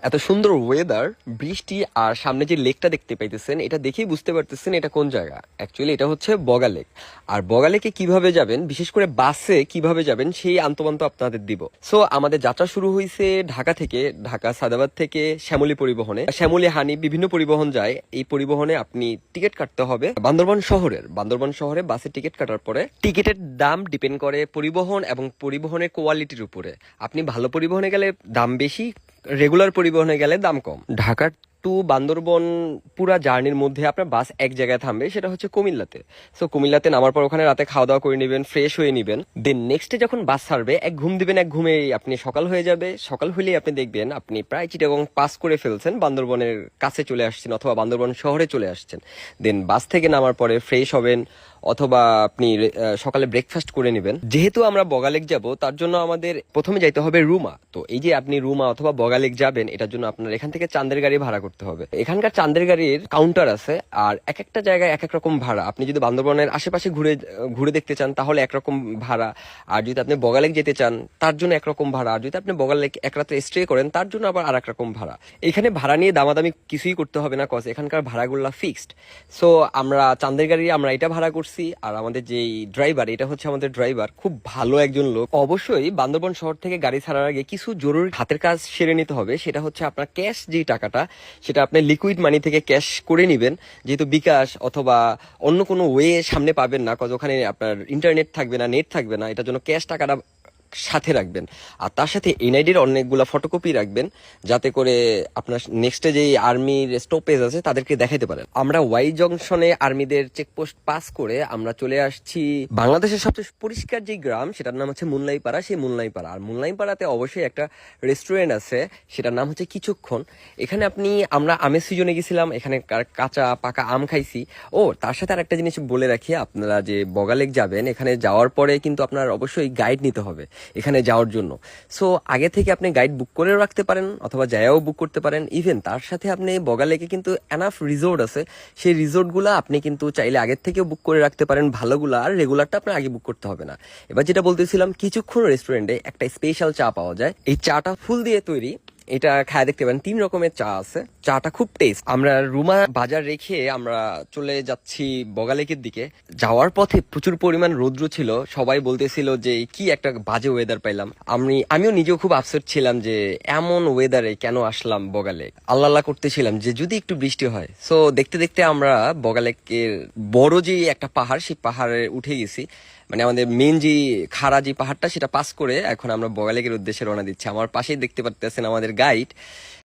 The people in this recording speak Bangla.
এত সুন্দর ওয়েদার, বৃষ্টি আর সামনে যে লেকটা দেখতে পাইতেছেন, এটা দেখেই বুঝতে পারতেছেন এটা কোন জায়গা। অ্যাকচুয়ালি এটা হচ্ছে বগা লেক। আর বগা লেকে কিভাবে যাবেন, বিশেষ করে বাসে কিভাবে যাবেন, সেই আন্তপান্ত আপনাদের দিব। সো আমাদের যাত্রা শুরু হয়েছে ঢাকা থেকে, ঢাকা সাদাবাদ থেকে শ্যামলী পরিবহনে। শ্যামলী হানি বিভিন্ন পরিবহন যায়। এই পরিবহনে আপনি টিকিট কাটতে হবে বান্দরবান শহরে বাসে টিকিট কাটার পরে টিকিটের দাম ডিপেন্ড করে পরিবহন এবং পরিবহনের কোয়ালিটির উপরে। আপনি ভালো পরিবহনে গেলে দাম বেশি, রেগুলার পরিবহনে গেলে দাম কম। ঢাকা টু বান্দরবন পুরা জার্নির মধ্যে আপনার বাস এক জায়গায় থামবে, সেটা হচ্ছে কুমিল্লাতে। সো কুমিল্লাতে নামার পর ওখানে রাতে খাওয়া দাওয়া করে নেবেন, ফ্রেশ হয়ে নেবেন। দেন নেক্সট ডে যখন বাস ছাড়বে, এক ঘুম দিবেন, এক ঘুমে আপনি সকাল হয়ে যাবে। সকাল হলেই আপনি দেখবেন আপনি প্রায় চিটাগং পাস করে ফেলছেন, বান্দরবনের কাছে চলে আসছেন অথবা বান্দরবন শহরে চলে আসছেন। দেন বাস থেকে নামার পরে ফ্রেশ হবেন অথবা আপনি সকালে ব্রেকফাস্ট করে নেবেন। যেহেতু আমরা বগালেক যাব, তার জন্য আমাদের প্রথমে যাইতে হবে রুমা। তো এই যে আপনি রুমা অথবা বগালেক যাবেন, এটার জন্য আপনার এখান থেকে চাঁদের গাড়ি ভাড়া করতে হবে। এখানকার চাঁদের গাড়ির কাউন্টার আছে, আর এক একটা জায়গায় এক এক রকম ভাড়া। আপনি যদি বান্দরবনের আশেপাশে ঘুরে ঘুরে দেখতে চান তাহলে একরকম ভাড়া, আর যদি আপনি বগালেক যেতে চান তার জন্য একরকম ভাড়া, আর যদি আপনি বগালেক এক রাতে স্টে করেন তার জন্য আবার আর এক রকম ভাড়া। এখানে ভাড়া নিয়ে দামাদামি কিছুই করতে হবে না, কজ এখানকার ভাড়াগুলো ফিক্সড। সো আমরা চাঁদের গাড়ি আমরা এটা ভাড়া করছি। আর আমাদের যে ড্রাইভার, এটা হচ্ছে আমাদের ড্রাইভার, খুব ভালো একজন লোক। অবশ্যই বান্দরবন শহর থেকে গাড়ি ছাড়ার আগে কিছু জরুরি হাতের কাজ সেরে নিতে হবে। সেটা হচ্ছে আপনার ক্যাশ যে টাকাটা, সেটা আপনি লিকুইড মানি থেকে ক্যাশ করে নেবেন। যেহেতু বিকাশ অথবা অন্য কোনো ওয়ে সামনে পাবেন না, কজ ওখানে আপনার ইন্টারনেট থাকবে না, নেট থাকবে না, এটার জন্য ক্যাশ টাকাটা সাথে রাখবেন। আর তার সাথে এনআইডির অনেকগুলো ফটোকপি রাখবেন, যাতে করে আপনার নেক্সটে যে আর্মির স্টপেজ আছে তাদেরকে দেখাতে পারেন। আমরা ওয়াই জংশনে আর্মিদের চেকপোস্ট পাস করে আমরা চলে আসছি বাংলাদেশের সবচেয়ে পরিষ্কার যে গ্রাম, সেটার নাম হচ্ছে মুনলাইপাড়া। সেই মুনলাইপাড়া, আর মুনলাইপাড়াতে অবশ্যই একটা রেস্টুরেন্ট আছে, সেটার নাম হচ্ছে কিছুক্ষণ। এখানে আমরা আমের সিজনে গেছিলাম, এখানে কাঁচা পাকা আম খাইছি। ও তার সাথে আর একটা জিনিস বলে রাখি, আপনারা যে বগালেক যাবেন, এখানে যাওয়ার পরে কিন্তু আপনার অবশ্যই গাইড নিতে হবে এখানে যাওয়ার জন্য। সো আগে থেকে আপনি গাইড বুক করেও রাখতে পারেন অথবা যায়াও বুক করতে পারেন। ইভেন তার সাথে আপনি বগালেকে কিন্তু এনাফ রিসোর্ট আছে, সেই রিসোর্টগুলো আপনি কিন্তু চাইলে আগের থেকেও বুক করে রাখতে পারেন ভালোগুলো, আর রেগুলারটা আপনার আগে বুক করতে হবে না। এবার যেটা বলতেছিলাম, কিছুক্ষণ রেস্টুরেন্টে একটা স্পেশাল চা পাওয়া যায়। এই চাটা ফুল দিয়ে তৈরি, এটা খায় দেখতে পারেন। 3 রকমের চা আছে, চাটা খুব টেস্ট। আমরা রুমা বাজার রেখে আমরা চলে যাচ্ছি বগালেকের দিকে। যাওয়ার পথে প্রচুর পরিমাণ রৌদ্র ছিল, সবাই বলতেছিল যে কি একটা বাজে ওয়েদার পাইলাম। আমিও নিজেও খুব আপসেট ছিলাম যে এমন ওয়েদারে কেন আসলাম বগালেক। আল্লাহ করতেছিলাম যে যদি একটু বৃষ্টি হয়। সো দেখতে দেখতে আমরা বগালেকের বড় যে একটা পাহাড়, সেই পাহাড়ে উঠে গেছি। মানে আমাদের মেন যে যে পাহাড়টা, সেটা পাস করে এখন আমরা বগালেকের উদ্দেশ্যে রওনা দিচ্ছি। আমার পাশেই দেখতে পাচ্ছেন আমাদের গাইড,